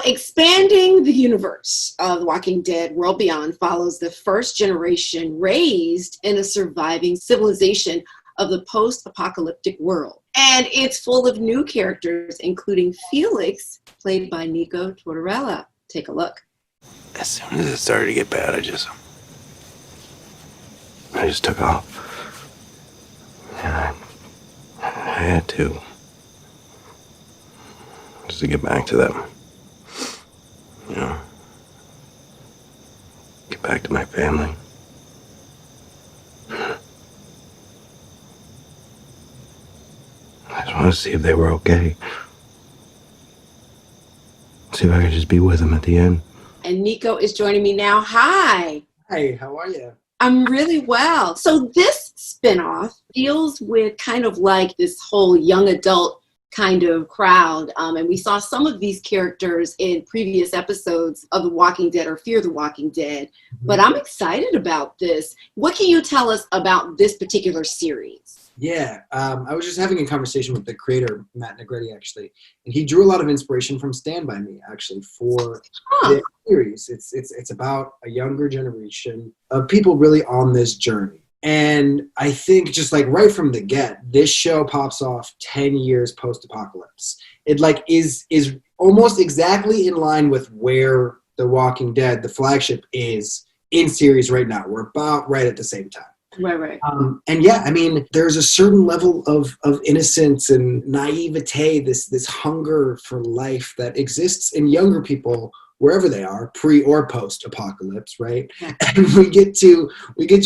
expanding the universe of The Walking Dead World Beyond follows the first generation raised in a surviving civilization of the post-apocalyptic world. And it's full of new characters, including Felix, played by Nico Tortorella. Take a look. As soon as it started to get bad, I just took off. And I had to. Just to get back to them. You know. Get back to my family. I just want to see if they were okay. See if I could just be with them at the end. And Nico is joining me now. Hi. Hey, how are you? I'm really well. So this spinoff deals with kind of like this whole young adult kind of crowd. And we saw some of these characters in previous episodes of The Walking Dead or Fear the Walking Dead. Mm-hmm. But I'm excited about this. What can you tell us about this particular series? Yeah, I was just having a conversation with the creator, Matt Negretti, actually. And he drew a lot of inspiration from Stand By Me, actually, for the series. It's about a younger generation of people really on this journey. And I think just like right from the get, this show pops off 10 years post-apocalypse. It like is almost exactly in line with where The Walking Dead, the flagship, is in series right now. We're about right at the same time. Right. And yeah, I mean, there's a certain level of innocence and naivete, this hunger for life that exists in younger people wherever they are, pre or post apocalypse, right? Yeah. And we get to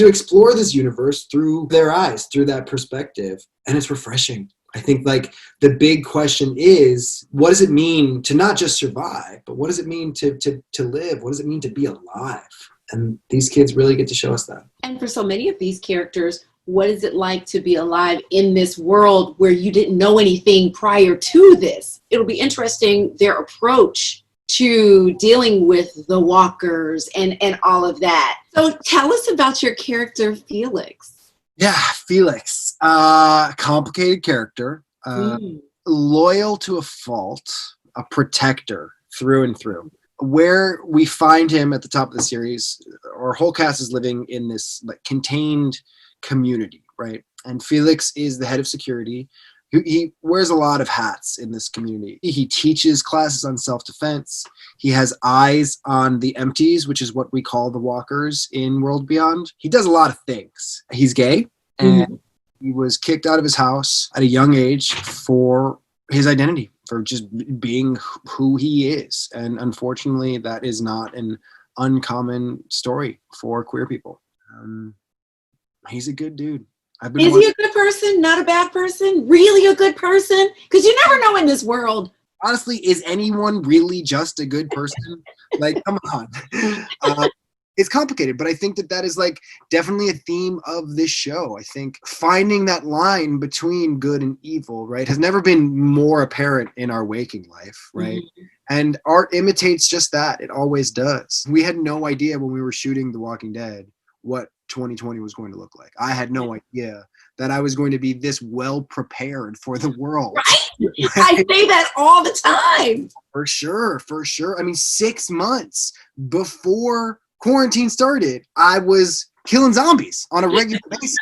explore this universe through their eyes, through that perspective, and it's refreshing. I think like the big question is, what does it mean to not just survive, but what does it mean to live? What does it mean to be alive? And these kids really get to show us that. And for so many of these characters, what is it like to be alive in this world where you didn't know anything prior to this? It'll be interesting, their approach to dealing with the walkers and all of that. So tell us about your character, Felix. Yeah, Felix. Complicated character. Loyal to a fault. A protector through and through. Where we find him at the top of the series, our whole cast is living in this like contained community, right? And Felix is the head of security. He wears a lot of hats in this community. He teaches classes on self-defense. He has eyes on the empties, which is what we call the walkers in World Beyond. He does a lot of things. He's gay, and he was kicked out of his house at a young age for his identity, for just being who he is. And unfortunately, that is not an uncommon story for queer people. He's a good dude. Is he a good person? Not a bad person? Really a good person? Because you never know in this world. Honestly, is anyone really just a good person? Like, come on. It's complicated, but I think that is like definitely a theme of this show. I think finding that line between good and evil, right, has never been more apparent in our waking life, right? Mm-hmm. And art imitates just that. It always does. We had no idea when we were shooting The Walking Dead what 2020 was going to look like. I had no idea that I was going to be this well prepared for the world. Right? I say that all the time. For sure. I mean, 6 months before quarantine started, I was killing zombies on a regular basis,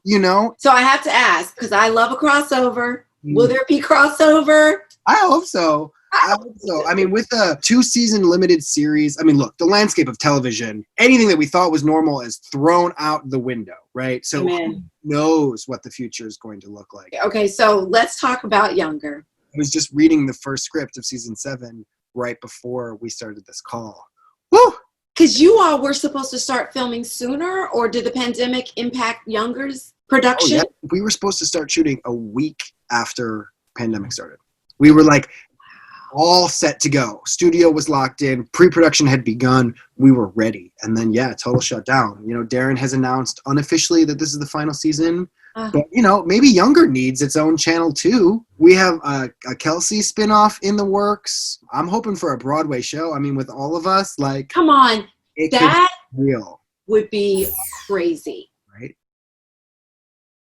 you know? So I have to ask, because I love a crossover. Will there be crossover? I hope so. I mean, with a 2-season limited series, I mean, look, the landscape of television, anything that we thought was normal is thrown out the window, right? So who knows what the future is going to look like. Okay, so let's talk about younger. I was just reading the first script of season 7 right before we started this call. Woo! Because you all were supposed to start filming sooner, or did the pandemic impact Younger's production? Oh, yeah. We were supposed to start shooting a week after pandemic started. We were like all set to go. Studio was locked in. Pre-production had begun. We were ready. And then, total shutdown. You know, Darren has announced unofficially that this is the final season. But, you know, maybe Younger needs its own channel, too. We have a Kelsey spinoff in the works. I'm hoping for a Broadway show. I mean, with all of us, like... Come on. That real would be crazy.